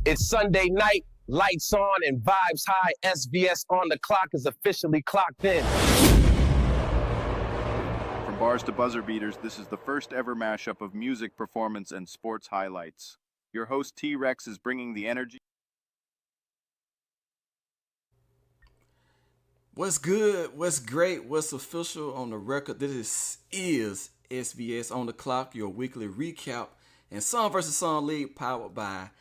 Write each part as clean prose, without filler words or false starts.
It's Sunday night, lights on and vibes high. SvS on the clock is officially clocked in. From bars to buzzer beaters, this is the first ever mashup of music, performance, and sports highlights. Your host Tee Recx is bringing the energy. What's good? What's great? What's official on the record? This is SvS on the clock, your weekly recap and Song vs. Song League powered by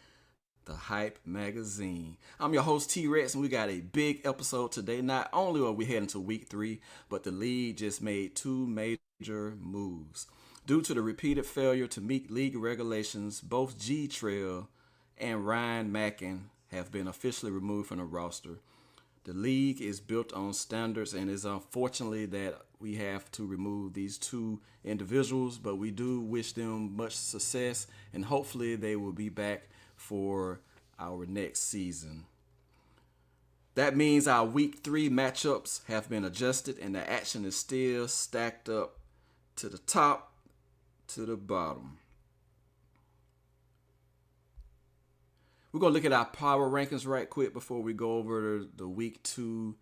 the Hype Magazine. I'm your host Tee Recx, and we got a big episode today. Not only are we heading to week 3, but the league just made 2 major moves. Due to the repeated failure to meet league regulations, both G Trail and Ryan Mackin have been officially removed from the roster. The league is built on standards, and it's unfortunately that we have to remove these 2 individuals, but we do wish them much success, and hopefully they will be back for our next season. That means our week 3 matchups have been adjusted, and the action is still stacked up to the top to the bottom. We're going to look at our power rankings right quick before we go over the week 2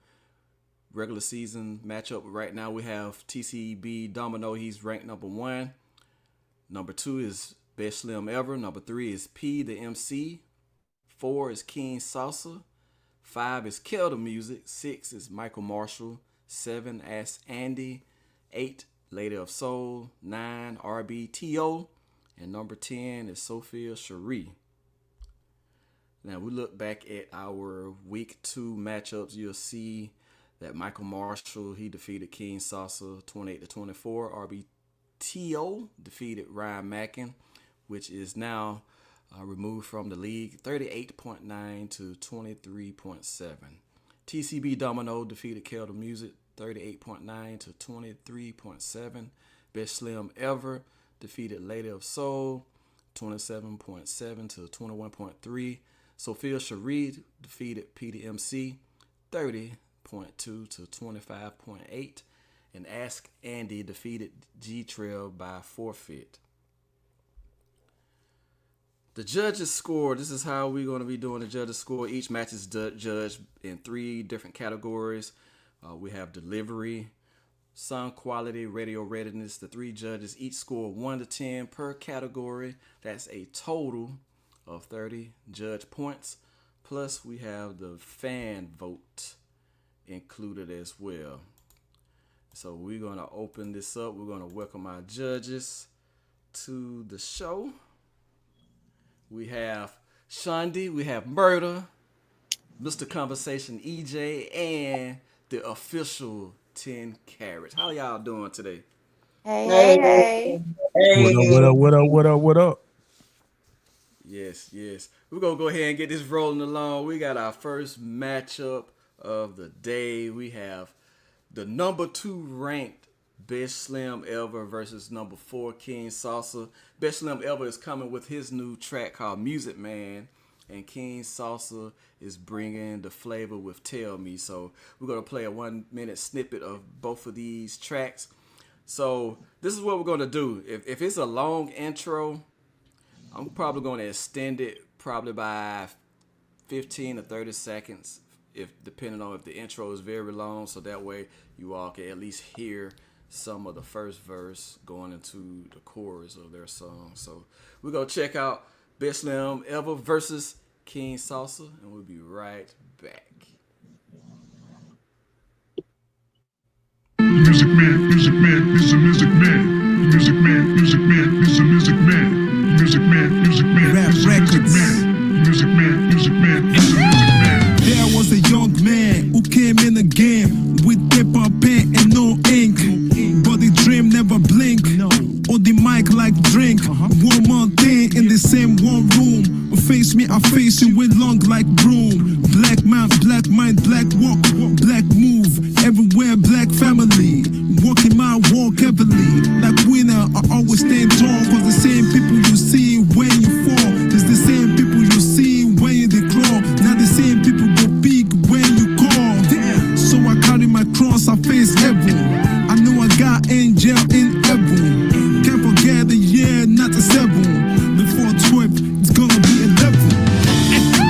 regular season matchup. Right now we have TCB Domino. He's ranked number 1. Number 2 is Best Slim Ever. Number 3 is P the MC. 4 is King Salsa. 5 is Kill the Music. 6 is Michael Marshall. 7 Ask Andy. 8 Lady of Soul. 9 RBTO. And number 10 is Sophia Cherie. Now we look back at our week 2 matchups. You'll see that Michael Marshall, he defeated King Salsa 28-24. RBTO defeated Ryan Mackin, which is now removed from the league, 38.9 to 23.7. TCB Domino defeated Kill the Music, 38.9 to 23.7. Best Slim Ever defeated Lady of Soul, 27.7 to 21.3. Sophia Cherie defeated PDMC, 30.2 to 25.8. And Ask Andy defeated G Trail by forfeit. The judges score. This is how we're going to be doing the judges score. Each match is judged in 3 different categories. We have delivery, sound quality, radio readiness. The 3 judges each score 1 to 10 per category. That's a total of 30 judge points. Plus we have the fan vote included as well. So we're going to open this up. We're going to welcome our judges to the show. We have Shawndy, we have Murda, Mr. Conversation EJ, and the official 10 Karat. How y'all doing today? Hey. What up? Yes. We're going to go ahead and get this rolling along. We got our first matchup of the day. We have the number 2 ranked Best Slim Ever versus number 4 King Salsa. Best Slim Ever is coming with his new track called Music Man, and King Salsa is bringing the flavor with Tell Me. So we're going to play a 1-minute snippet of both of these tracks. So this is what we're going to do. If it's a long intro, I'm probably going to extend it probably by 15 to 30 seconds, if depending on if the intro is very long, so that way you all can at least hear some of the first verse going into the chorus of their song. So we're going to check out Best Slim Ever versus King Salsa, and we'll be right back. Music man, he's a music man. Music man, he's a music man. Music man, rap records. Music man, he's a music man. There was a young man who came in the game with paper, pen, and no ink. But the dream never blink. Or the mic like drink. One more thing in the same one room. Face me, I face you with long like broom. Black man, black mind, black walk, black move. Everywhere, black family. Walking my walk heavily. Like winner, I always stand tall. Cause the same people you see when you fall, it's the same people you see when you declaw. Now the same people go big when you call. So I carry my cross, I face heaven. I know I got angel in heaven. Can't forget the year, not the 7. Before 12, it's gonna be 11.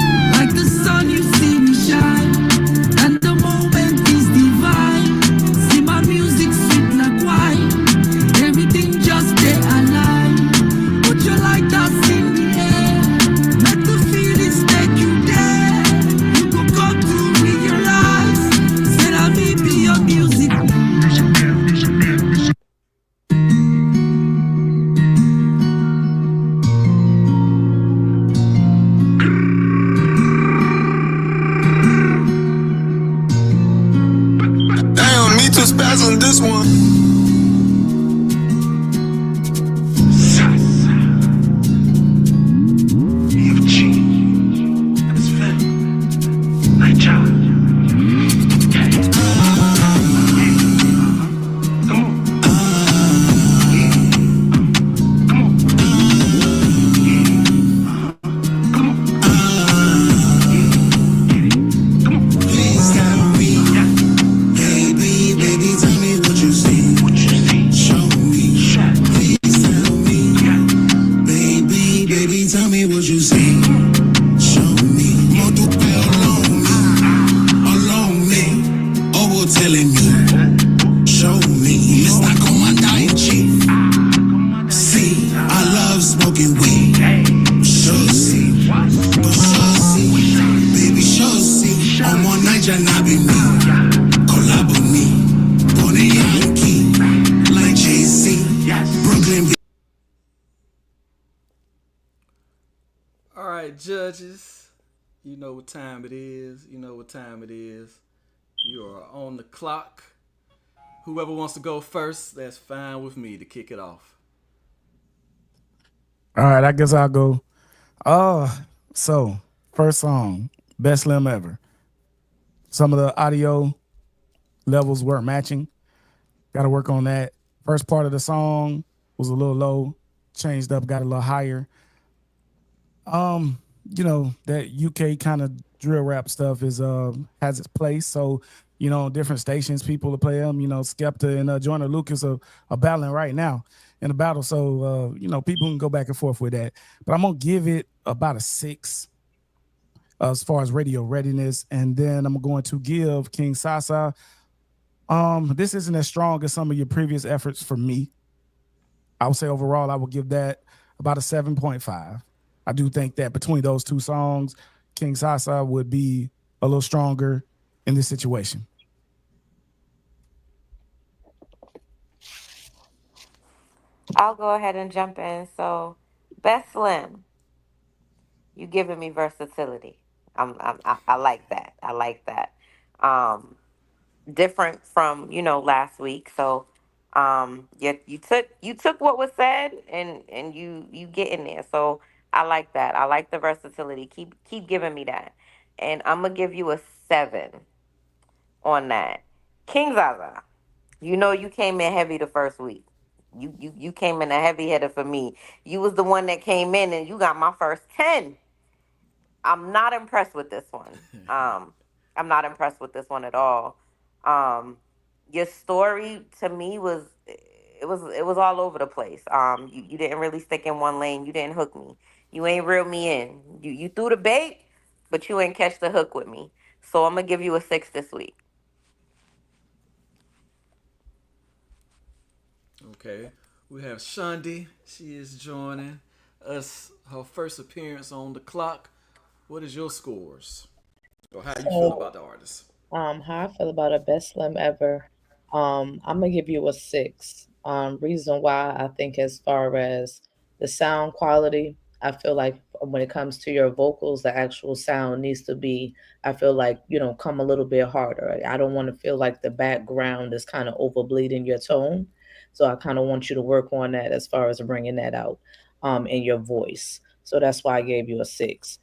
tell me what you see. Show me. More to pay along me. Over telling me. Show me. Mr. Commander in Chief. See, I love smoking weed. Sure see. But sure see. Baby, sure see. On one night, you're not be me. Collab with me. Born a Yankee. Like JC. Brooklyn. All right, judges. You know what time it is. You know what time it is. You are on the clock. Whoever wants to go first, that's fine with me to kick it off. All right, I guess I'll go. So first song, best slim ever. Some of the audio levels weren't matching. Got to work on that. First part of the song was a little low, changed up, got a little higher. That UK kind of drill rap stuff is has its place. So, different stations, people to play them. Skepta and Joyner Lucas are battling right now in the battle. So, people can go back and forth with that. But I'm going to give it about a 6 as far as radio readiness. And then I'm going to give King Sasa. This isn't as strong as some of your previous efforts for me. I would say overall, I would give that about a 7.5. I do think that between those two songs, King Sasa would be a little stronger in this situation. I'll go ahead and jump in. So, best slim, you giving me versatility. I like that. I like that. Um, Different from last week. So, you took what was said and you get in there. So I like that. I like the versatility. Keep giving me that, and I'm gonna give you a 7 on that. King Zaza, you came in heavy the first week. You came in a heavy hitter for me. You was the one that came in and you got my first 10. I'm not impressed with this one. I'm not impressed with this one at all. Your story to me was all over the place. You didn't really stick in one lane. You didn't hook me. You ain't reel me in. You threw the bait, but you ain't catch the hook with me. So I'm gonna give you a 6 this week. Okay. We have Shawndy. She is joining us. Her first appearance on the clock. What is your scores? Or how you feel about the artist? How I feel about a best slim ever. I'm gonna give you a 6. Reason why I think as far as the sound quality, I feel like when it comes to your vocals, the actual sound needs to be, I feel like, come a little bit harder. I don't want to feel like the background is kind of overbleeding your tone. So I kind of want you to work on that as far as bringing that out in your voice. So that's why I gave you a 6.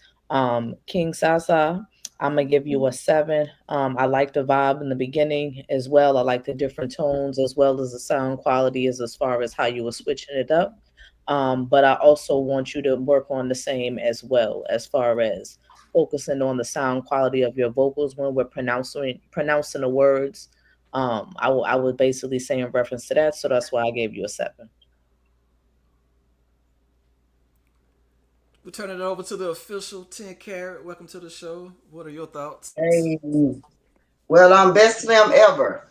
King Sasa, I'm gonna give you a 7. I like the vibe in the beginning as well. I like the different tones as well as the sound quality as far as how you were switching it up. But I also want you to work on the same as well as far as focusing on the sound quality of your vocals when we're pronouncing the words. I would basically say in reference to that, so that's why I gave you a 7. We're turning it over to the official 10 Karat. Welcome to the show. What are your thoughts? Hey, well, best slim ever.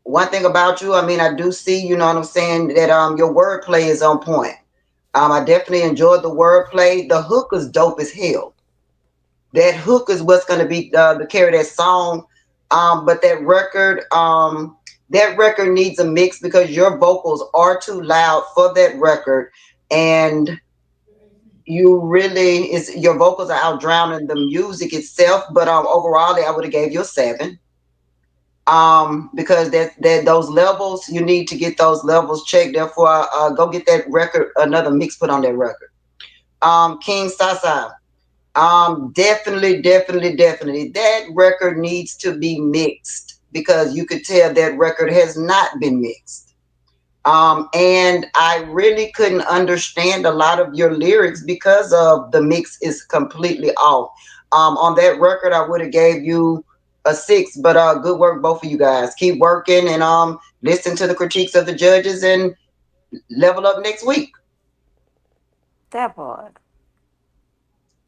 One thing about you, I mean, I do see, you know what I'm saying, that your wordplay is on point. I definitely enjoyed the wordplay. The hook is dope as hell. That hook is what's going to be the carry that song. But that record needs a mix because your vocals are too loud for that record, and your vocals are out drowning the music itself. But overall, I would have gave you a 7. Because that those levels, you need to get those levels checked. Therefore, go get that record, another mix put on that record. King Sasa, definitely, that record needs to be mixed because you could tell that record has not been mixed. And I really couldn't understand a lot of your lyrics because of the mix is completely off. On that record, I would have gave you a 6, but good work, both of you guys. Keep working and listen to the critiques of the judges and level up next week. That part.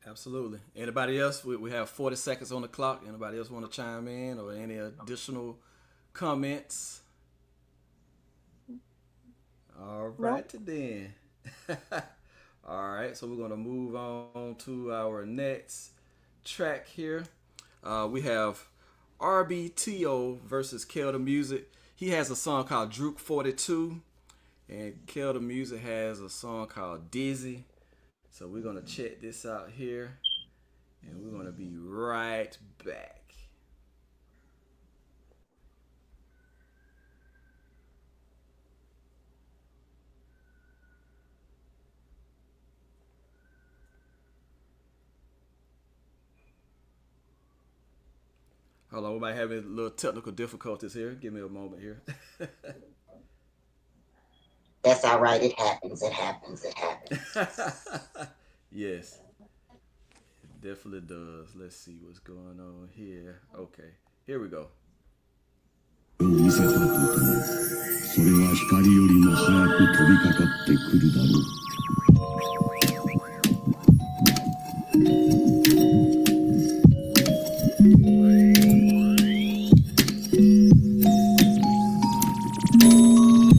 Absolutely. Anybody else? We have 40 seconds on the clock. Anybody else want to chime in or any additional comments? All Nope. right, then. All right, so we're going to move on to our next track here. We have RBTO versus Kel the Music. He has a song called Droop 42, and Kel the Music has a song called Dizzy. So we're going to check this out here, and we're going to be right back. Hold on, we might have a little technical difficulties here. Give me a moment here. That's all right. It happens. It happens. It happens. Yes, it definitely does. Let's see what's going on here. Okay, here we go. 見せた時それは光よりも早く飛びかかってくるだろう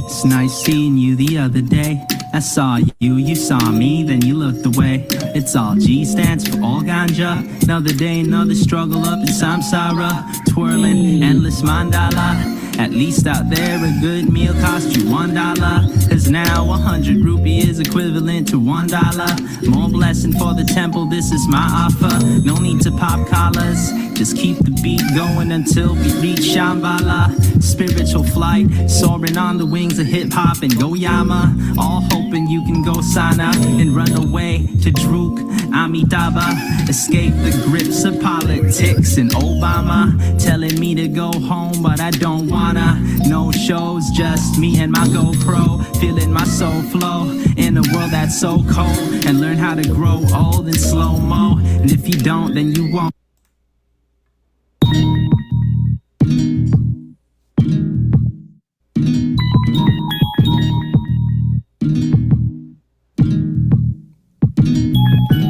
It's nice seeing you the other day. I saw you, you saw me, then you looked away. It's all G stands for all ganja. Another day, another struggle up in Samsara. Twirling endless mandala. At least out there a good meal cost you $1. Cause now 100 rupee is equivalent to $1. More blessing for the temple, this is my offer. No need to pop collars. Just keep the beat going until we reach Shambhala. Spiritual flight, soaring on the wings of hip-hop and Goyama. All hoping you can go sign up and run away to Druk, Amitabha. Escape the grips of politics and Obama. Telling me to go home, but I don't wanna. No shows, just me and my GoPro. Feeling my soul flow in a world that's so cold. And learn how to grow old in slow-mo. And if you don't, then you won't.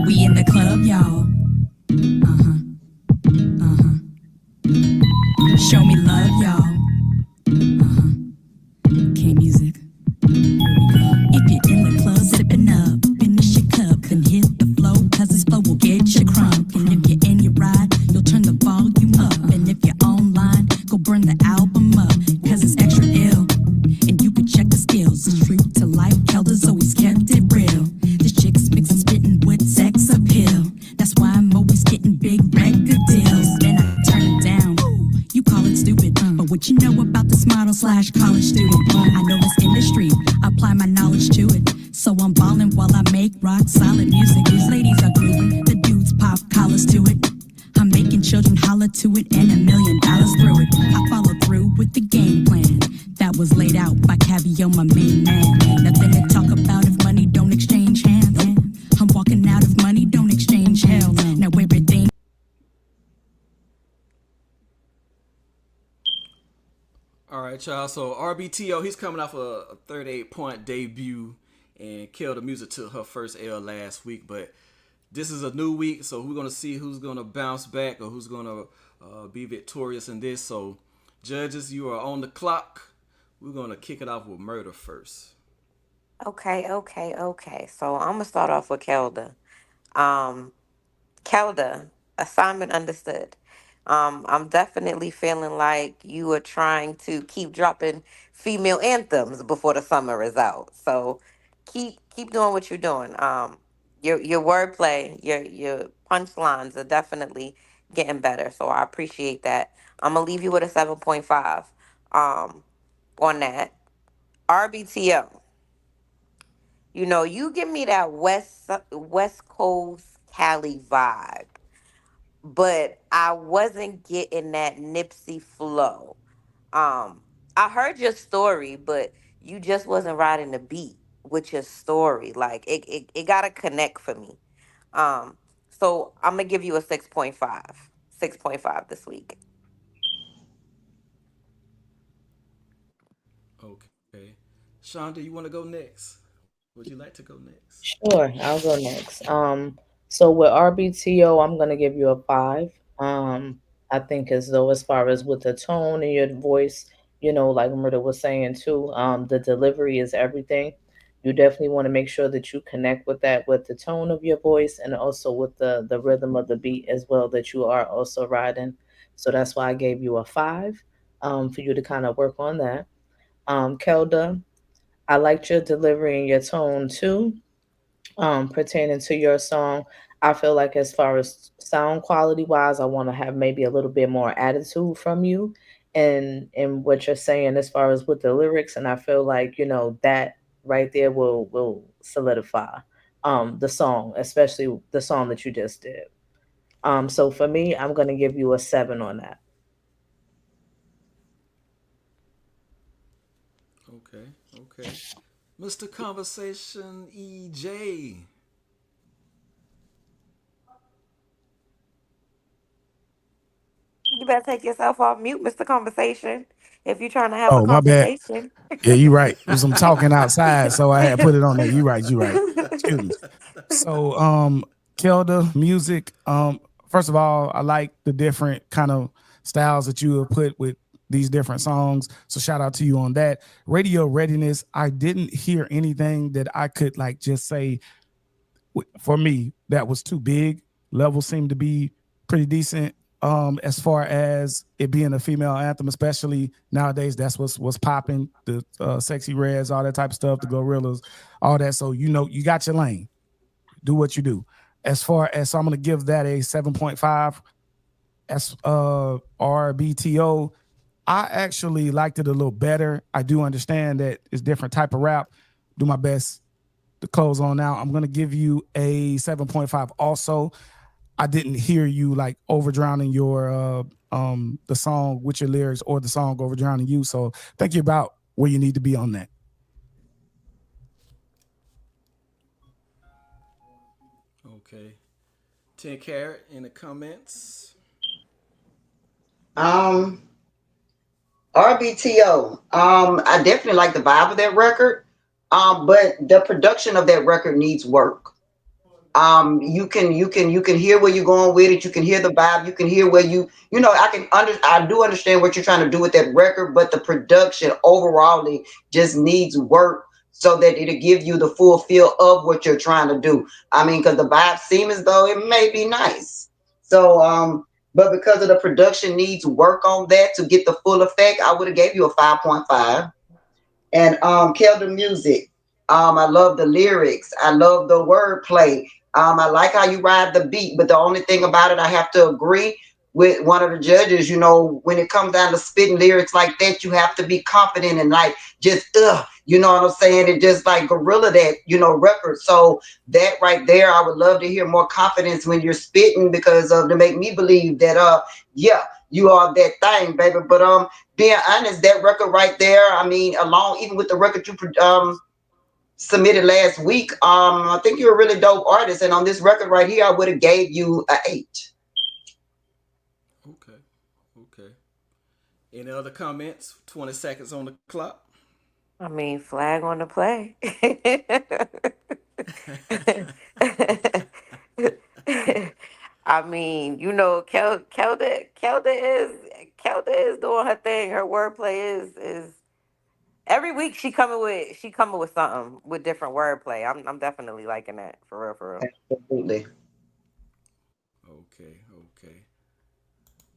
We in the club, y'all. Show me love, y'all. K music. If you're in the club, sipping up, finish your cup, then hit the flow, cause this flow will get you crunk. And if you're in your ride, you'll turn the volume up. And if you're online, go burn the album up, cause it's extra ill. And you can check the skills, it's true to life, Kelda's always kept it real. This chick's mixing, spitting with sex appeal. That's why I'm always getting big record deals. And I turn it down. You call it stupid, but what you know about this model slash college student? I know this industry, apply my knowledge to it. So I'm balling while I make rock solid music. These ladies are grooving, the dudes pop collars to it. I'm making children holler to it and $1 million through it. I follow through with the game plan that was laid out by Caviar, my main man. Nothing to talk about if money don't exchange hands. I'm walking out of money, don't exchange hell. Now everything. All right, y'all. So RBTO, he's coming off a 38-point debut, and Kel the Music took her first L last week. But this is a new week, so we're gonna see who's gonna bounce back or who's gonna be victorious in this. So, judges, you are on the clock. We're gonna kick it off with Murda first. Okay. So I'm gonna start off with Kelda. Um, Kelda, assignment understood. I'm definitely feeling like you are trying to keep dropping female anthems before the summer is out. So keep doing what you're doing. Your wordplay, your punchlines are definitely getting better. So I appreciate that. I'm gonna leave you with a 7.5 um on that. RBTO. You know, you give me that West Coast Cali vibe, but I wasn't getting that Nipsey flow. I heard your story, but you just wasn't riding the beat with your story. Like it gotta connect for me. Um, so I'm gonna give you a 6.5. 6.5 this week. Okay. Shawndy, you want to go next? Would you like to go next? Sure, I'll go next. So with RBTO, I'm gonna give you a five. I think as though as far as with the tone in your voice, like Murda was saying too, the delivery is everything. You definitely want to make sure that you connect with that with the tone of your voice and also with the rhythm of the beat as well that you are also riding. So that's why I gave you a five, for you to kind of work on that. Kelda, I liked your delivery and your tone too, pertaining to your song. I feel like as far as sound quality wise, I want to have maybe a little bit more attitude from you and what you're saying as far as with the lyrics. And I feel like, that right there will solidify the song, especially the song that you just did. So for me, I'm gonna give you a seven on that. Okay, okay. Mr. Conversation EJ. You better take yourself off mute, Mr. Conversation, if you're trying to have a Oh, my bad. conversation. Yeah, you right. There's some talking outside, so I had put it on there. You right, you right. Excuse me. So, Kelda music. First of all, I like the different kind of styles that you have put with these different songs. So shout out to you on that. Radio readiness. I didn't hear anything that I could like just say for me that was too big. Levels seem to be pretty decent. As far as it being a female anthem, especially nowadays, that's what's popping. The Sexy Reds, all that type of stuff, the Gorillas, all that. So you got your lane. Do what you do. As far as, so I'm gonna give that a 7.5. As RBTO, I actually liked it a little better. I do understand that it's different type of rap. Do my best to close on out. I'm gonna give you a 7.5 also. I didn't hear you like over drowning your the song with your lyrics or the song over drowning you. So think you about where you need to be on that. Okay. 10 Karat in the comments. RBTO. I definitely like the vibe of that record. But the production of that record needs work. You can hear where you're going with it. You can hear the vibe. You can hear where I do understand what you're trying to do with that record, but the production overall just needs work so that it'll give you the full feel of what you're trying to do. I mean, because the vibe seems as though it may be nice. So but because of the production needs work on that to get the full effect, I would have gave you a 5.5. And Kelder music. I love the lyrics. I love the wordplay. I like how you ride the beat, but the only thing about it, I have to agree with one of the judges. When it comes down to spitting lyrics like that, you have to be confident and like just you know what I'm saying? It just like gorilla that record. So that right there, I would love to hear more confidence when you're spitting because to make me believe that yeah, you are that thing, baby. But being honest, that record right there, I mean, along even with the record you submitted last week, I think you're a really dope artist, and on this record right here, I would have gave you an 8. Okay. Any other comments? 20 seconds on the clock. I mean, flag on the play. I mean, Kelda is doing her thing. Her wordplay is every week she coming with something with different wordplay. I'm definitely liking that for real, for real. Absolutely. Okay.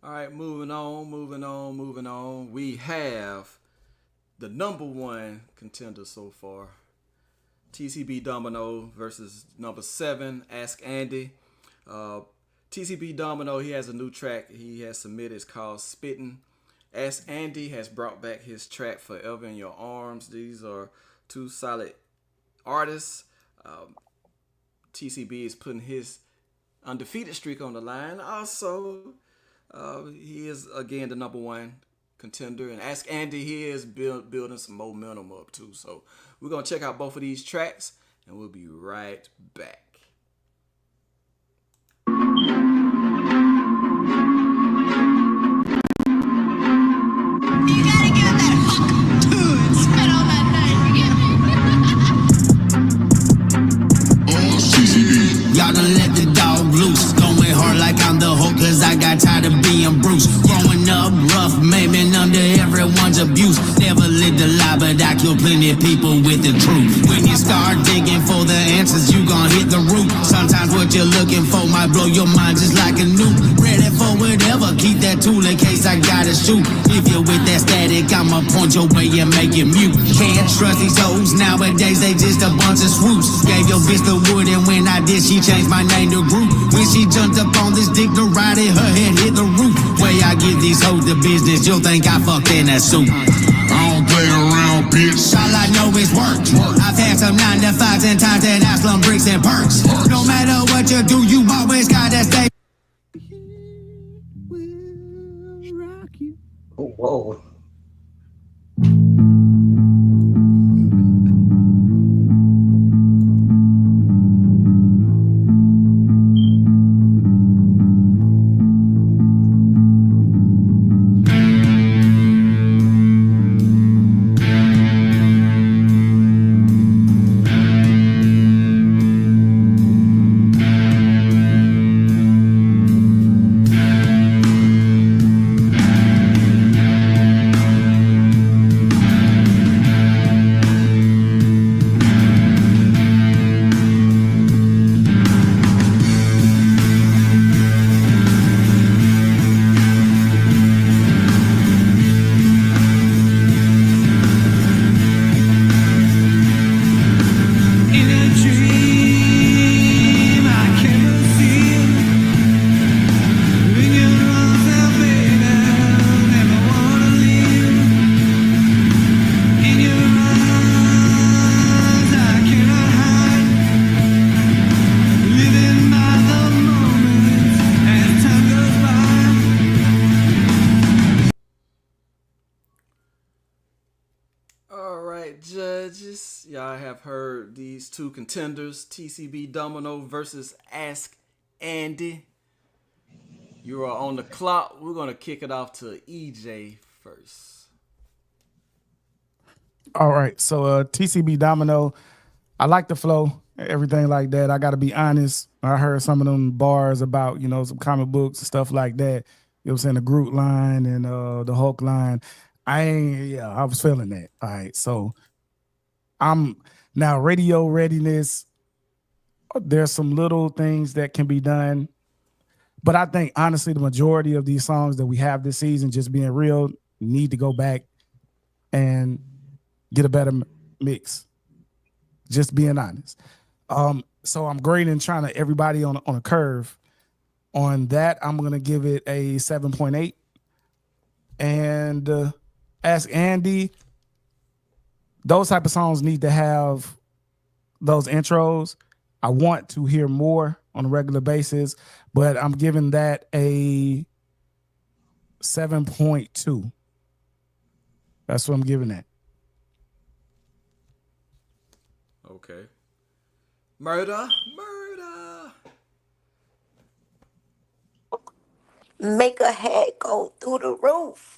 All right, moving on. We have the number one contender so far, TCB Domino versus number 7, Ask Andy. TCB Domino, he has a new track he has submitted. It's called Spittin'. Ask Andy has brought back his track Forever in Your Arms. These are two solid artists. TCB is putting his undefeated streak on the line. Also, he is again the number one contender, and Ask Andy, he is building some momentum up too. So we're gonna check out both of these tracks, and we'll be right back. You gotta give it that hook to it. Spit on that thing. still plenty of people with the truth. When you start digging for the answers, you gon' hit the root. Sometimes what you're looking for might blow your mind just like a nuke. Ready for whatever, keep that tool in case I gotta shoot. If you're with that static, I'ma point your way and make it mute. Can't trust these hoes, nowadays they just a bunch of swoops. Gave your bitch the wood and when I did, she changed my name to Groot. When she jumped up on this dick to ride it, her head hit the roof. Way I give these hoes the business, you'll think I fucked in a suit. I don't play around, bitch. All I know is work. I've had some 9 to 5s and times that I slum bricks and perks. No matter what you do, you always gotta stay. Oh, whoa. Judges, y'all have heard these two contenders, TCB Domino versus Ask Andy. You are on the clock. We're going to kick it off to EJ first. All right. So TCB Domino, I like the flow, everything like that. I got to be honest. I heard some of them bars about, some comic books and stuff like that. You know what I'm saying? The Groot line and the Hulk line. I was feeling that. All right. So I'm now radio readiness. There's some little things that can be done. But I think, honestly, the majority of these songs that we have this season, just being real, need to go back and get a better mix. Just being honest. So I'm grading trying to everybody on a curve. On that, I'm going to give it a 7.8. And Ask Andy, those type of songs need to have those intros. I want to hear more on a regular basis, but I'm giving that a 7.2. That's what I'm giving that. Okay. Murda. Make a head go through the roof.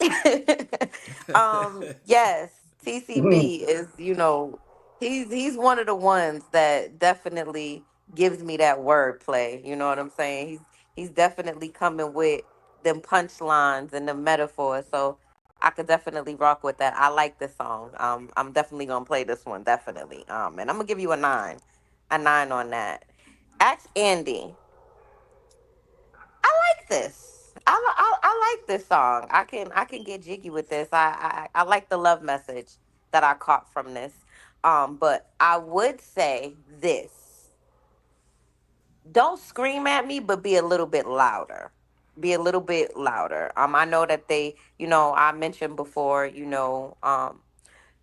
Yes, TCB is, he's one of the ones that definitely gives me that wordplay. You know what I'm saying? He's definitely coming with them punchlines and the metaphors. So I could definitely rock with that. I like this song. I'm definitely gonna play this one, definitely. And I'm gonna give you a 9 on that. Ask Andy. I like this. I like this song. I can get jiggy with this. I like the love message that I caught from this. But I would say this. Don't scream at me, but be a little bit louder. Be a little bit louder. I know that I mentioned before,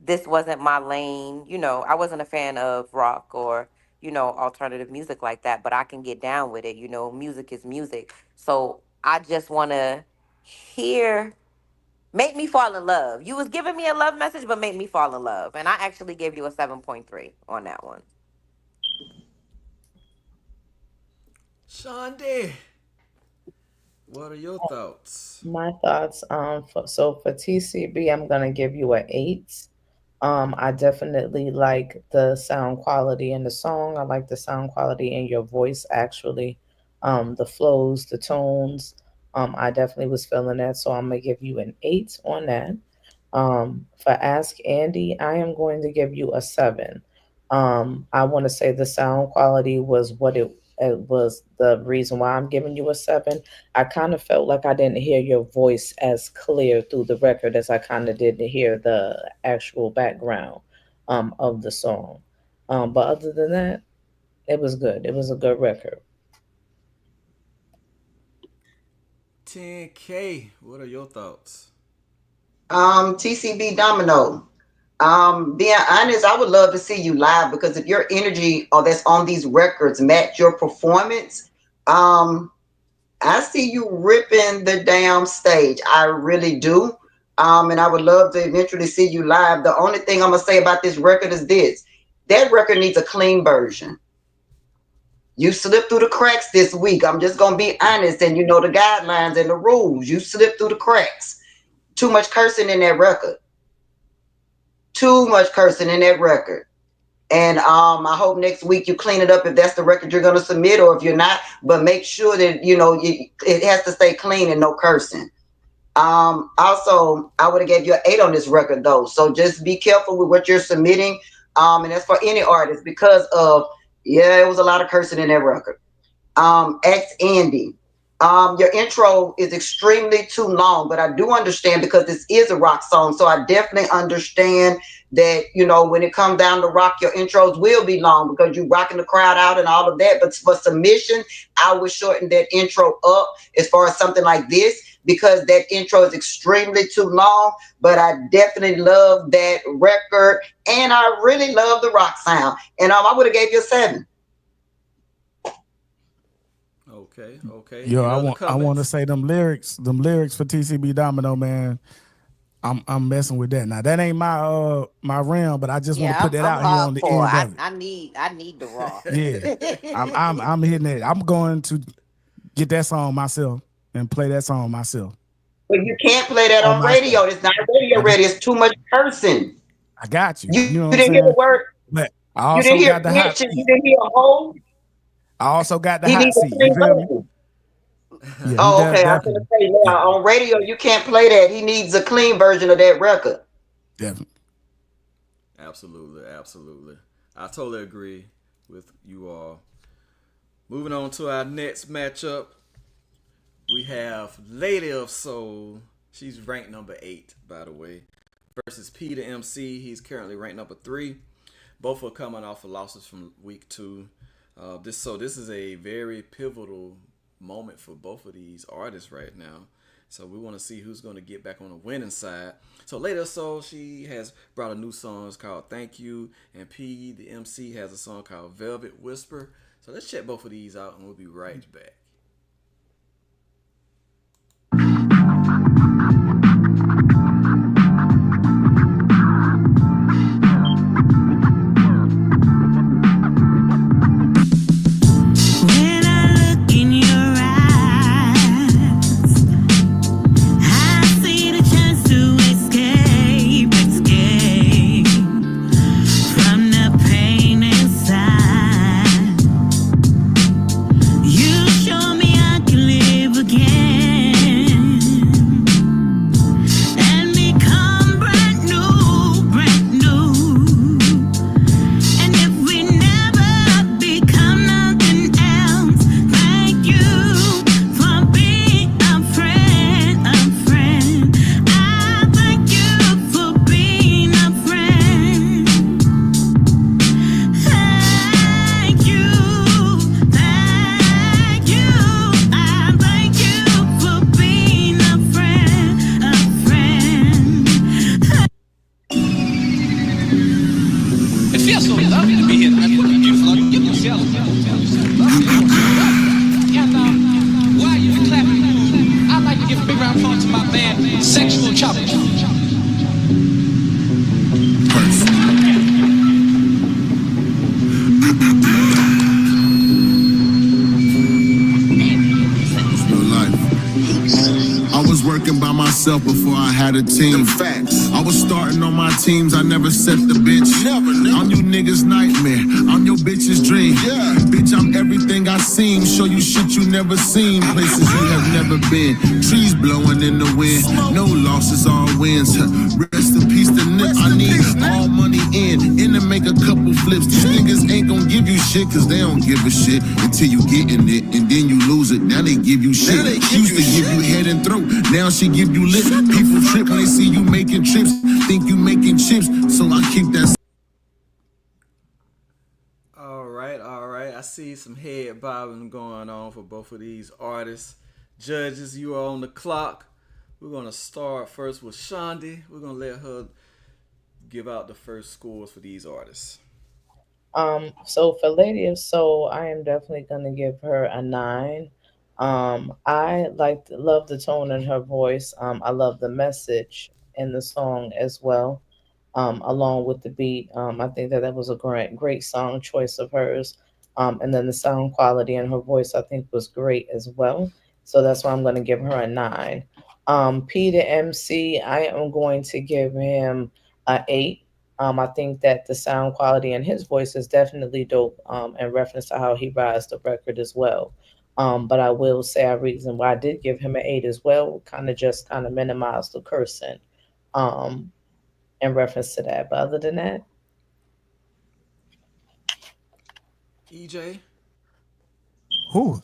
this wasn't my lane. I wasn't a fan of rock or, alternative music like that, but I can get down with it. Music is music. So I just want to make me fall in love. You was giving me a love message, but make me fall in love. And I actually gave you a 7.3 on that one. Shawndy, what are your thoughts? My thoughts, for TCB, I'm gonna give you an 8. I definitely like the sound quality in the song. I like the sound quality in your voice, actually. The flows, the tones. I definitely was feeling that, so I'm gonna give you an 8 on that. For Ask Andy, I am going to give you a 7. I want to say the sound quality was what it was the reason why I'm giving you a 7. I kind of felt like I didn't hear your voice as clear through the record as I kind of did to hear the actual background of the song. But other than that, it was good. It was a good record. 10K, what are your thoughts? TCB Domino. Being honest, I would love to see you live because if your energy or that's on these records match your performance, I see you ripping the damn stage. I really do. And I would love to eventually see you live. The only thing I'm gonna say about this record is this: that record needs a clean version. You slipped through the cracks this week. I'm just gonna be honest, and you know the guidelines and the rules. You slipped through the cracks. Too much cursing in that record. Too much cursing in that record. And I hope next week you clean it up if that's the record you're going to submit, or if you're not, but make sure that, you know, it has to stay clean and no cursing. Also, I would have gave you an 8 on this record though. So just be careful with what you're submitting. And that's for any artist because of, it was a lot of cursing in that record. Ask Andy. Your intro is extremely too long, but I do understand because this is a rock song. So I definitely understand that, you know, when it comes down to rock, your intros will be long because you're rocking the crowd out and all of that. But for submission, I would shorten that intro up as far as something like this because that intro is extremely too long. But I definitely love that record and I really love the rock sound. And I would have gave you a 7. Okay. Yo, I want to say them lyrics for TCB Domino, man. I'm messing with that. Now that ain't my realm, but I just want to put that out here on the end of it. I need the raw. Yeah, I'm hitting it. I'm going to get that song myself and play that song myself. But you can't play that on radio. It's not radio ready. It's too much cursing. I got you. You know didn't hear the word. But I also got the hot seat. You didn't hear a hole. I also got the hot seat. You feel me? Yeah, okay. I was gonna say now on radio you can't play that. He needs a clean version of that record. Definitely. Absolutely. I totally agree with you all. Moving on to our next matchup, we have Lady of Soul. She's ranked number 8, by the way, versus P the MC. He's currently ranked number 3. Both are coming off of losses from week 2. This is a very pivotal moment for both of these artists right now. So we want to see who's going to get back on the winning side. So Lady of Soul, she has brought a new song. It's called Thank You. And P, the MC, has a song called Velvet Whisper. So let's check both of these out and we'll be right back. Before I had a team. I was starting on my teams, I never set the bitch. I'm you niggas' nightmare, I'm your bitch's dream. Bitch, I'm everything I seem. Show you shit you never seen, places you have never been. Trees blowing in the wind, no losses, all wins. Rest it. I need all money in to make a couple flips. These niggas ain't gonna give you shit, cause they don't give a shit until you getting it, and then you lose it. Now they give you shit. She used to give you head and throat, now she give you lip. People trip when they see you making trips, think you making chips, so I keep that. All right, all right. I see some head bobbing going on for both of these artists. Judges, you are on the clock. We're going to start first with Shawndy. We're going to let her give out the first scores for these artists. So for Lady of Soul, I am definitely gonna give her a 9. I love the tone in her voice. I love the message in the song as well. Along with the beat. I think that was a great song choice of hers. And then the sound quality in her voice, I think, was great as well. So that's why I'm going to give her a 9. P to MC, I am going to give him a 8. I think that the sound quality in his voice is definitely dope in reference to how he rides the record as well. But I will say a reason why I did give him an 8 as well, kind of minimize the cursing in reference to that. But other than that, EJ? Whew.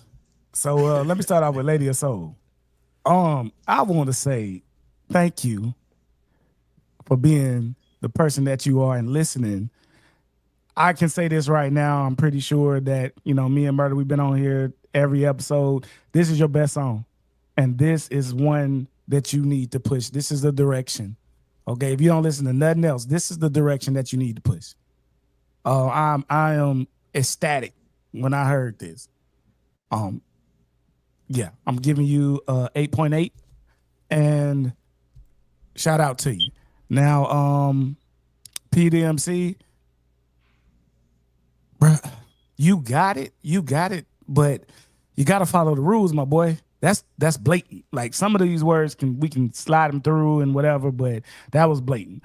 So let me start off with Lady of Soul. I want to say thank you for being the person that you are and listening. I can say this right now. I'm pretty sure that, me and Murda, we've been on here every episode. This is your best song. And this is one that you need to push. This is the direction. Okay. If you don't listen to nothing else, this is the direction that you need to push. I am ecstatic when I heard this. Yeah, I'm giving you 8.8 and shout out to you. Now, PDMC, bruh, you got it, but you got to follow the rules, my boy. That's blatant. Like some of these words we can slide them through and whatever, but that was blatant.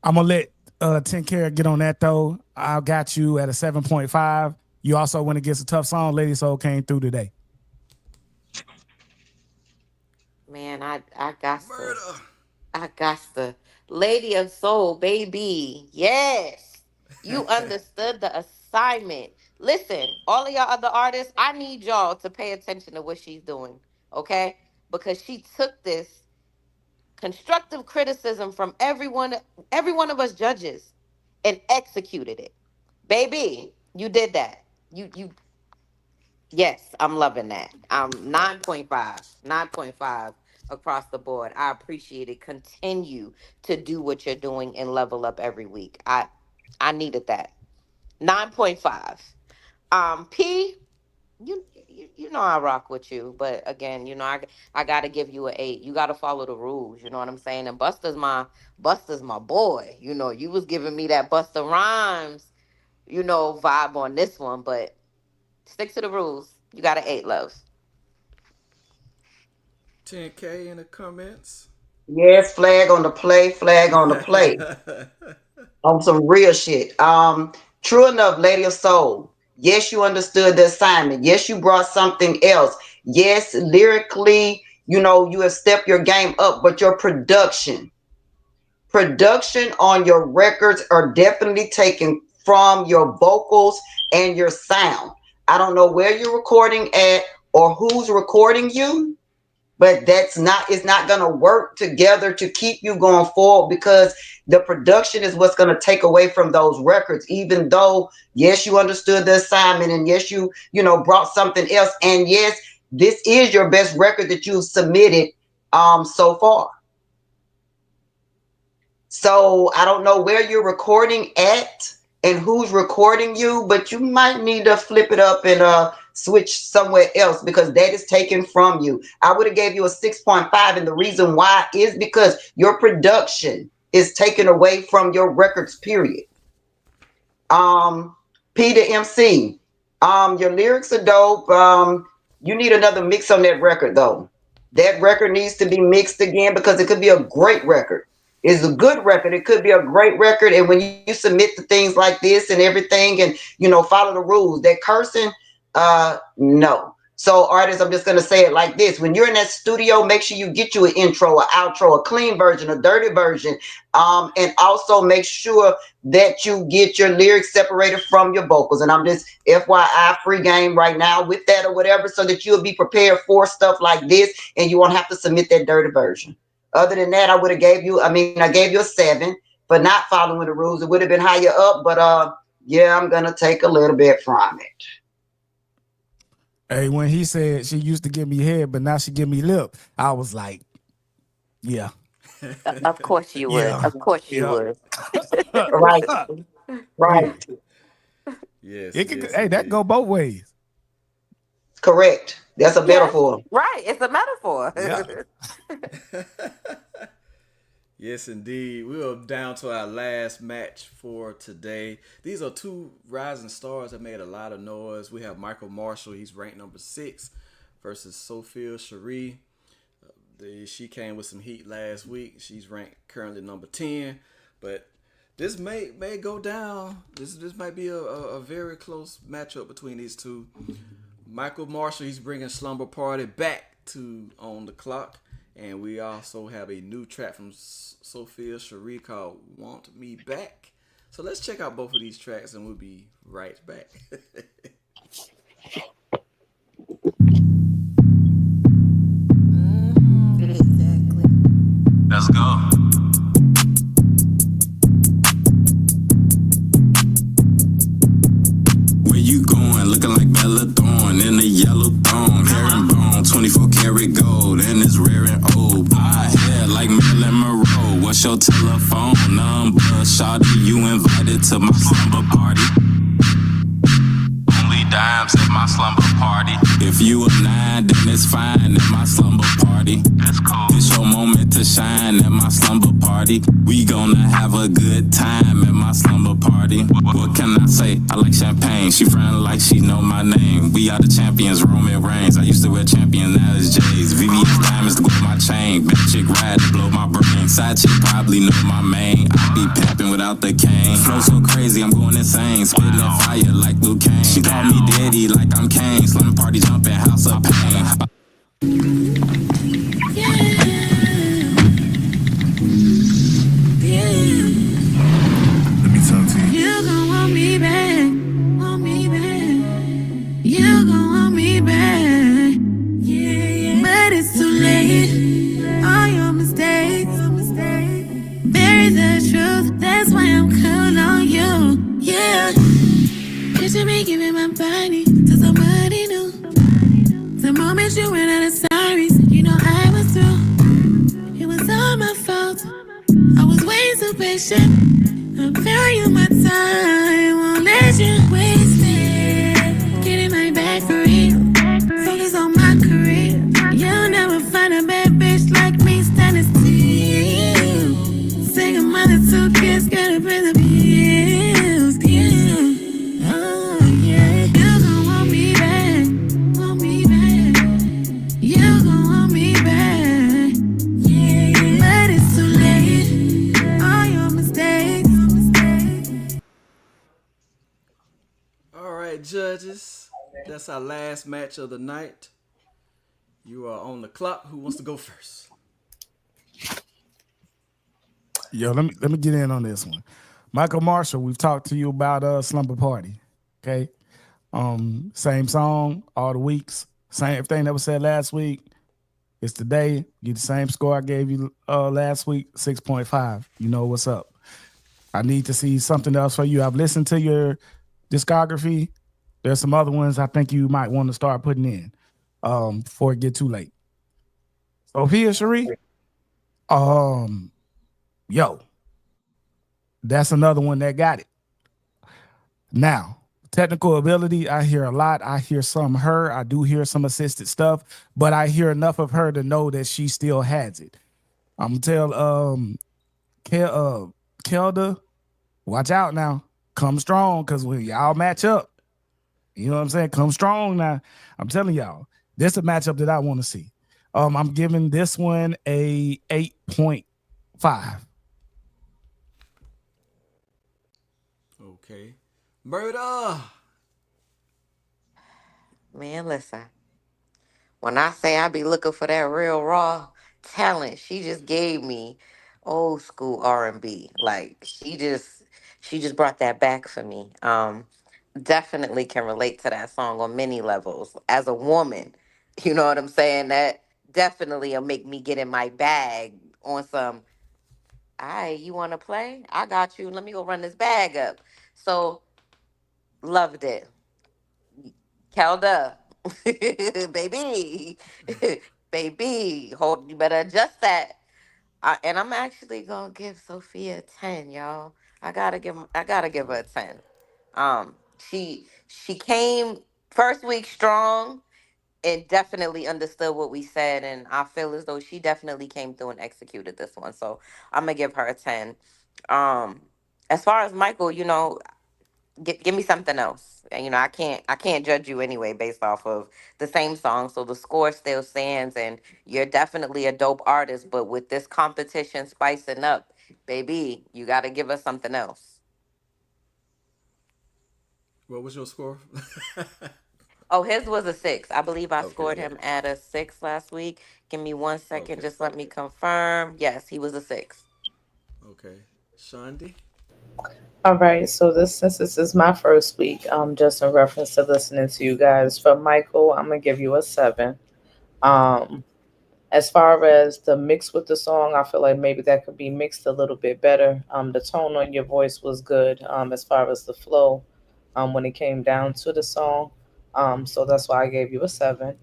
I'm gonna let 10 Karat get on that though. I got you at a 7.5. You also went against a tough song. Lady Soul came through today. Man, I got to. Murda. I got the Lady of Soul, baby. Yes. You understood the assignment. Listen, all of y'all other artists, I need y'all to pay attention to what she's doing, okay? Because she took this constructive criticism from every one of us judges and executed it. Baby, you did that. You Yes, I'm loving that. 9.5. 9.5 across the board. I appreciate it. Continue to do what you're doing and level up every week. I needed that. 9.5. P, you know I rock with you, but again, I got to give you an 8. You got to follow the rules, you know what I'm saying? And Buster's my boy. You was giving me that Buster Rhymes, vibe on this one, but stick to the rules. You got an 8, love. 10K in the comments. Yes, flag on the play, flag on the play. On some real shit. True enough, Lady of Soul. Yes, you understood the assignment. Yes, you brought something else. Yes, lyrically, you have stepped your game up, but your production on your records are definitely taken from your vocals and your sound. I don't know where you're recording at or who's recording you, but it's not going to work together to keep you going forward, because the production is what's going to take away from those records. Even though, yes, you understood the assignment, and yes, you brought something else, and yes, this is your best record that you've submitted so far. So I don't know where you're recording at and who's recording you, but you might need to flip it up and switch somewhere else, because that is taken from you. I would have gave you a 6.5, and the reason why is because your production is taken away from your records, period. P to MC, your lyrics are dope. You need another mix on that record though. That record needs to be mixed again, because it could be a great record. It's a good record. It could be a great record. And when you submit to things like this and everything, and follow the rules, that cursing, no. So artists, I'm just going to say it like this. When you're in that studio, make sure you get you an intro, an outro, a clean version, a dirty version. And also make sure that you get your lyrics separated from your vocals. And I'm just FYI free game right now with that or whatever, so that you'll be prepared for stuff like this and you won't have to submit that dirty version. Other than that, I gave you a 7 for not following the rules. It would have been higher up, but yeah, I'm going to take a little bit from it. Hey, when he said she used to give me head, but now she give me lip, I was like, yeah. Of course you would. Yeah. Of course you Yeah. would. Right. Right. Yes. It could, yes, hey, that indeed. go both ways. Correct. That's a Yes. metaphor. Right. It's a metaphor. Yeah. Yes, indeed. We are down to our last match for today. These are two rising stars that made a lot of noise. We have Michael Marshall. He's ranked number 6 versus Sophia Cherie. She came with some heat last week. She's ranked currently number 10. But this may go down. This might be a very close matchup between these two. Michael Marshall, he's bringing Slumber Party back to On the Clock. And we also have a new track from Sophia Cherie called Want Me Back. So let's check out both of these tracks and we'll be right back. Exactly. Let's go. Where you going? Looking like Bella Thorne in a yellow thong, hair and bone, 24 karat gold, and it's rare and old. I hair like Marilyn Monroe. What's your telephone number? Shawndy, you invited to my slumber party. Only dimes at my slumber party. If you a 9, then it's fine at my slumber party. That's cool. It's your moment to shine at my slumber party. We gonna have a good time at my slumber party. What can I say? I like champagne. She friendly like she know my name. We are the champions, Roman Reigns. I used to wear champion, now it's J's. VVS diamonds to go my chain. Bad chick ride to blow my brain. Side chick probably know my main. I be papping without the cane. Flow so crazy, I'm going insane. Spitting fire like Luke Kane. She call me daddy like I'm Kane. Slum party jumping, house of pain. Let me talk to you. You gon' want me back, want me back. You gon' want me back, yeah. But it's too late. All your mistakes, bury the truth. That's why I'm cool on you, yeah. Picture me giving my body to somebody new. The moment you ran out of sorries, you know I was through. It was all my fault. I was way too patient. I'm valuing my time, won't let you waste it. Getting my back for real. Focus on my career. You'll never find a bad bitch like me standing still. Single mother, 2 kids, gotta pay the bills. Yeah. Oh yeah. You gon' want me back, want me back. You gon' want me back, yeah. But it's too late. All your mistakes. All right, judges. That's our last match of the night. You are on the clock. Who wants to go first? Yo, let me get in on this one. Michael Marshall, we've talked to you about Slumber Party. Okay. Same song all the weeks. Same everything that was said last week. It's today. Get the same score I gave you last week, 6.5. You know what's up. I need to see something else for you. I've listened to your discography. There's some other ones I think you might want to start putting in before it get too late. Sophia Cherie, yo, that's another one that got it. Now, technical ability, I hear a lot. I hear some her. I do hear some assisted stuff, but I hear enough of her to know that she still has it. I'm gonna tell Kelda, watch out now. Come strong, because when y'all match up, you know what I'm saying? Come strong now. I'm telling y'all, this is a matchup that I want to see. I'm giving this one a 8.5. Okay. Murda. Man, listen. When I say I be looking for that real raw talent, she just gave me old school R&B. Like she just brought that back for me. Definitely can relate to that song on many levels. As a woman, you know what I'm saying? That definitely will make me get in my bag on some, all right, you want to play? I got you. Let me go run this bag up. So, loved it. Kelda, baby, baby, hold. You better adjust that. And I'm actually gonna give Sophia a 10, y'all. I gotta give her a 10. She came first week strong and definitely understood what we said, and I feel as though she definitely came through and executed this one. So I'm gonna give her a 10. Um, as far as Michael, give me something else. And I can't judge you anyway based off of the same song. So the score still stands, and you're definitely a dope artist. But with this competition spicing up, baby, you got to give us something else. What was your score? Oh, his was a 6. I believe I Okay, scored yeah. him at a 6 last week. Give me 1 second. Okay. Just let me confirm. Yes, he was a 6. Okay. Shawndy? All right, so since this is my first week, just in reference to listening to you guys, for Michael, I'm gonna give you a 7. Um, as far as the mix with the song, I feel like maybe that could be mixed a little bit better. The tone on your voice was good. As far as the flow, when it came down to the song, so that's why I gave you a 7.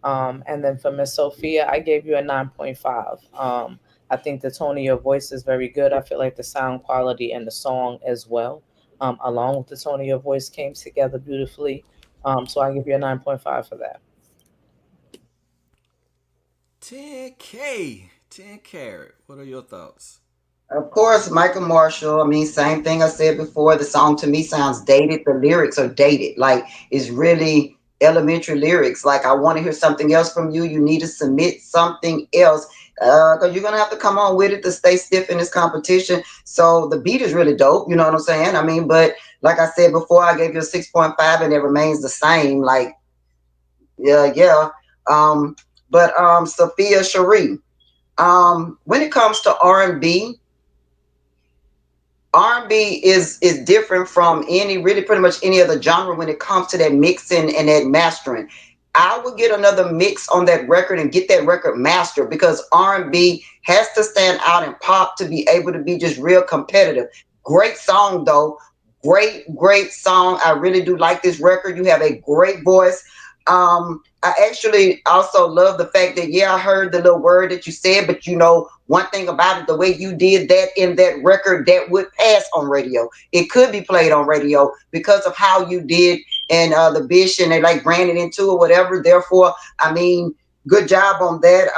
And then for Miss Sophia, I gave you a 9.5. I think the tone of your voice is very good. I feel like the sound quality and the song as well, along with the tone of your voice, came together beautifully. So I give you a 9.5 for that. 10K. 10 Karat. What are your thoughts? Of course, Michael Marshall. I mean, same thing I said before. The song to me sounds dated. The lyrics are dated. Like it's really elementary lyrics. Like I want to hear something else from you. You need to submit something else because you're gonna have to come on with it to stay stiff in this competition. So the beat is really dope. You know what I'm saying? I mean, but like I said before, I gave you a 6.5, and it remains the same. Like yeah, yeah. Um, but Sophia Cherie. When it comes to R&B, R&B is different from any really pretty much any other genre when it comes to that mixing and that mastering. I would get another mix on that record and get that record mastered because R&B has to stand out in pop to be able to be just real competitive. Great song though. Great song. I really do like this record. You have a great voice. I actually also love the fact that yeah, I heard the little word that you said, but you know, one thing about it, the way you did that in that record, that would pass on radio. It could be played on radio because of how you did and the bish and they like ran it into or whatever. Therefore, I mean, good job on that.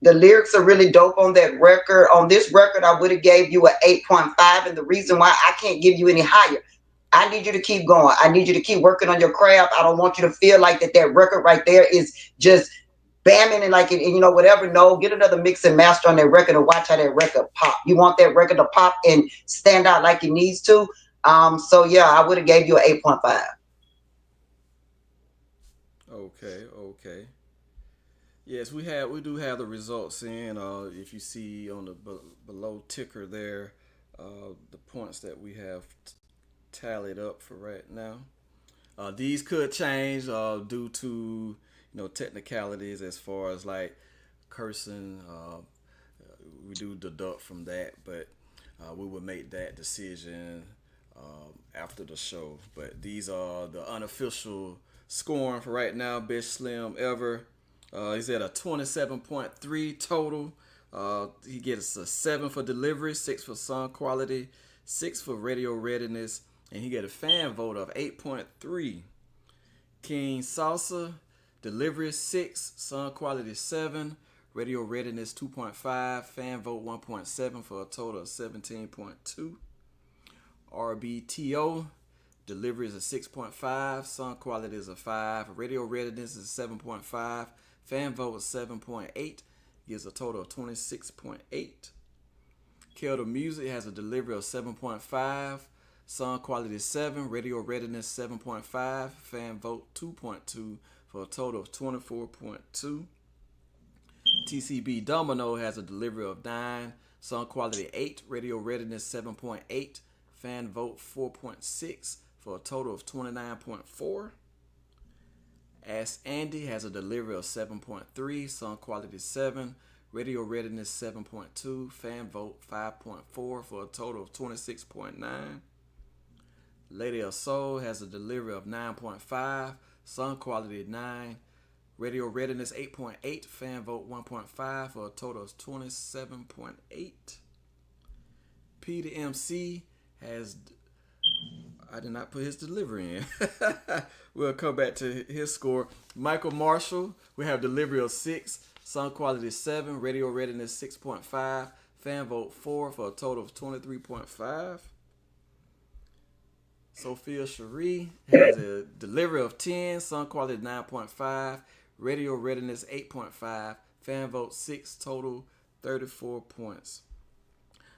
The lyrics are really dope on that record. On this record, I would have gave you an 8.5, and the reason why I can't give you any higher, I need you to keep going. I need you to keep working on your craft. I don't want you to feel like that record right there is just bamming and like it, and, you know, whatever. No, get another mix and master on that record and watch how that record pop. You want that record to pop and stand out like it needs to. So yeah, I would have gave you an 8.5. Okay, okay. Yes, we do have the results in. If you see on the below ticker there, the points that we have tallied up for right now. These could change due to technicalities as far as like cursing. We do deduct from that, but we will make that decision after the show. But these are the unofficial scoring for right now. Best Slim ever. He's at a 27.3 total. He gets a 7 for delivery, 6 for sound quality, 6 for radio readiness, and he get a fan vote of 8.3. King Salsa, delivery 6, sound quality 7, radio readiness 2.5, fan vote 1.7 for a total of 17.2. RBTO, delivery is a 6.5, sound quality is a 5, radio readiness is 7.5, fan vote is 7.8, gives a total of 26.8. Kelda Music has a delivery of 7.5, sound quality 7, radio readiness 7.5, fan vote 2.2 for a total of 24.2. TCB Domino has a delivery of 9, song quality 8, radio readiness 7.8, fan vote 4.6 for a total of 29.4. Ask Andy has a delivery of 7.3, song quality 7, radio readiness 7.2, fan vote 5.4 for a total of 26.9. Lady of Soul has a delivery of 9.5, song quality 9, radio readiness 8.8, fan vote 1.5 for a total of 27.8. P to MC has, I did not put his delivery in. We'll come back to his score. Michael Marshall, we have delivery of 6, song quality 7, radio readiness 6.5, fan vote 4 for a total of 23.5. Sophia Cherie has a delivery of 10, song quality 9.5, radio readiness 8.5, fan vote 6, total 34 points.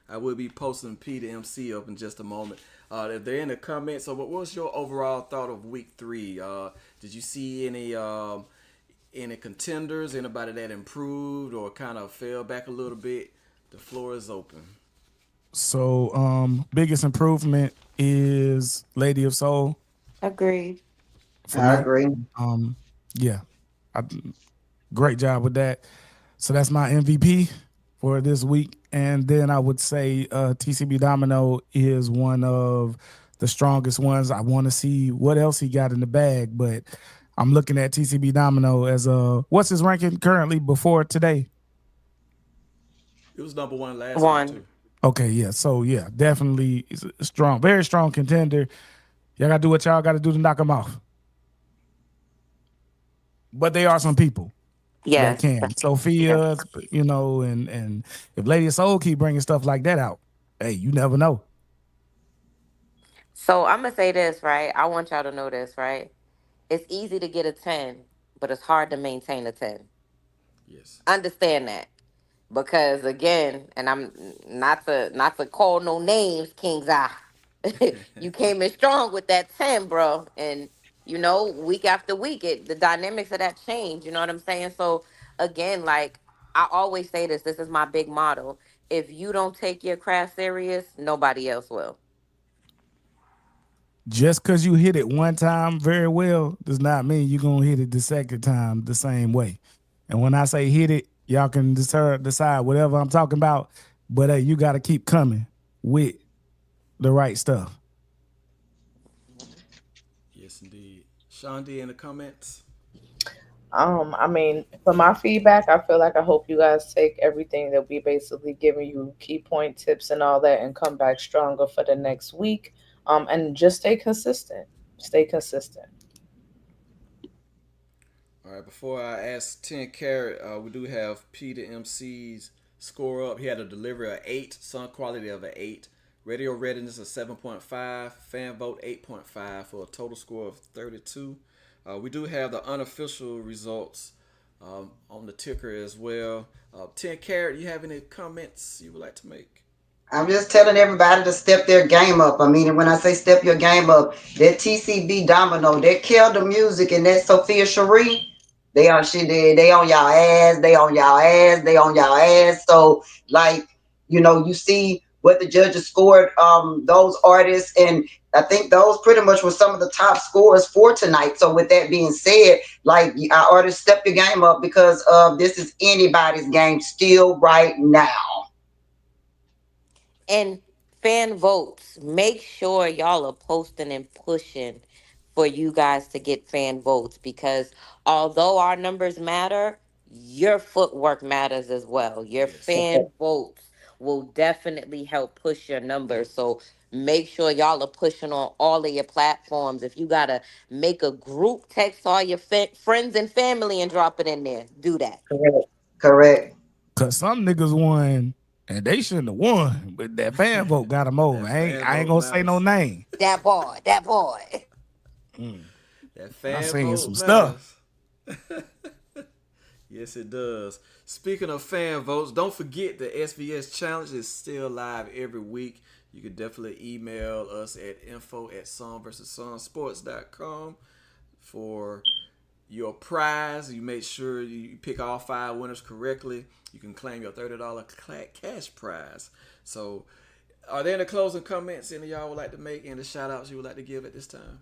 I will be posting P to MC up in just a moment. If they're in the comments, so what was your overall thought of week 3? Did you see any contenders, anybody that improved or kind of fell back a little bit? The floor is open. So, biggest improvement is Lady of Soul. Agreed. I agree. Yeah, great job with that. So that's my MVP for this week. And then I would say TCB Domino is one of the strongest ones. I want to see what else he got in the bag, but I'm looking at TCB Domino as what's his ranking currently before today? It was number 1 last One. week too. Okay, yeah. So yeah, definitely a strong, very strong contender. Y'all gotta do what y'all gotta do to knock him off. But there are some people Yes. that can. Sophia, and if Lady of Soul keep bringing stuff like that out, hey, you never know. So I'm gonna say this, right? I want y'all to know this, right? It's easy to get a 10, but it's hard to maintain a 10. Yes. Understand that. Because again, and I'm not to call no names, King's Eye. You came in strong with that 10, bro. And week after week, the dynamics of that change. You know what I'm saying? So again, like I always say this is my big motto. If you don't take your craft serious, nobody else will. Just because you hit it one time very well does not mean you're gonna hit it the second time the same way. And when I say hit it, y'all can decide whatever I'm talking about. But hey, you got to keep coming with the right stuff. Yes, indeed. Shawndy in the comments. I mean, for my feedback, I feel like I hope you guys take everything that we basically giving you, key point tips and all that, and come back stronger for the next week. And just stay consistent. Stay consistent. All right, before I ask 10 Karat, we do have P to MC's score up. He had a delivery of 8, sound quality of an 8, radio readiness of 7.5, fan vote 8.5 for a total score of 32. We do have the unofficial results on the ticker as well. 10 Karat, you have any comments you would like to make? I'm just telling everybody to step their game up. I mean, and when I say step your game up, that TCB Domino, that Kelda Music, and that Sophia Cherie, they on y'all ass, they on y'all ass, they on y'all ass. So, like, you see what the judges scored, those artists, and I think those pretty much were some of the top scores for tonight. So, with that being said, like, our artists, step your game up because this is anybody's game still right now. And fan votes, make sure y'all are posting and pushing for you guys to get fan votes because although our numbers matter, your footwork matters as well. Your Yes. fan votes will definitely help push your numbers. So make sure y'all are pushing on all of your platforms. If you got to make a group, text all your friends and family and drop it in there. Do that. Correct. Cause some niggas won and they shouldn't have won, but that fan vote got them over. I ain't gonna say no name. That boy. That I'm fan saying vote some matters. stuff. Yes, it does. Speaking of fan votes, don't forget the SvS challenge is still live every week. You can definitely email us at info@sonversussonsports.com for your prize. You make sure you pick all 5 winners correctly. You can claim your $30 cash prize. So, are there any closing comments any of y'all would like to make? Any shout outs you would like to give at this time?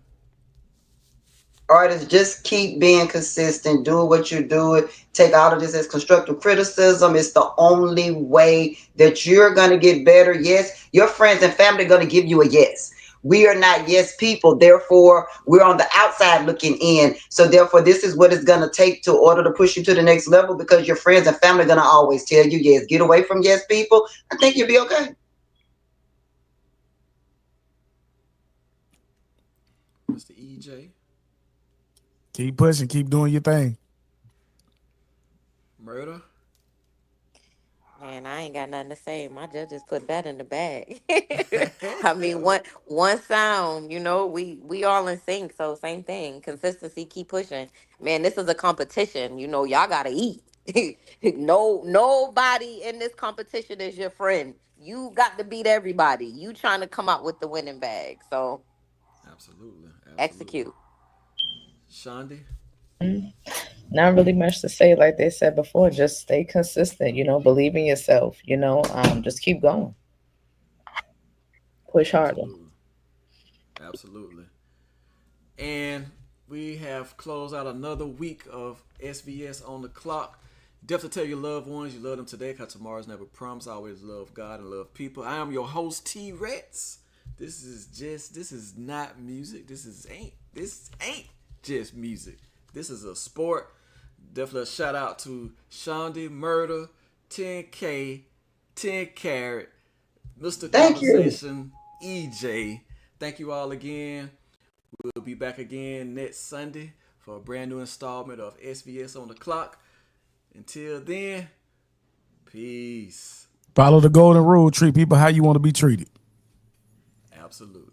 Artists, just keep being consistent. Do what you do. Take all of this as constructive criticism. It's the only way that you're going to get better. Yes, your friends and family are going to give you a yes. We are not yes people. Therefore, we're on the outside looking in. So therefore, this is what it's going to take to order to push you to the next level, because your friends and family are going to always tell you yes. Get away from yes people. I think you'll be okay. Mr. EJ. Keep pushing, keep doing your thing. Murda. Man, I ain't got nothing to say. My judges put that in the bag. I mean, one sound, we all in sync. So same thing. Consistency, keep pushing. Man, this is a competition. Y'all gotta eat. Nobody in this competition is your friend. You got to beat everybody. You trying to come out with the winning bag. So Absolutely. execute. Shawndy. Not really much to say. Like they said before, just stay consistent. Believe in yourself. Just keep going. Push harder. Absolutely. And we have closed out another week of SvS on the clock. Definitely tell your loved ones you love them today, because tomorrow's never promised. Always love God and love people. I am your host, Tee Recx. This is not music. This ain't just music. This is a sport. Definitely a shout out to Shawndy, Murda, 10K, 10 Karat, Mr. Conversation, EJ. Thank you all again. We'll be back again next Sunday for a brand new installment of SvS on the clock. Until then, peace. Follow the golden rule. Treat people how you want to be treated. Absolutely.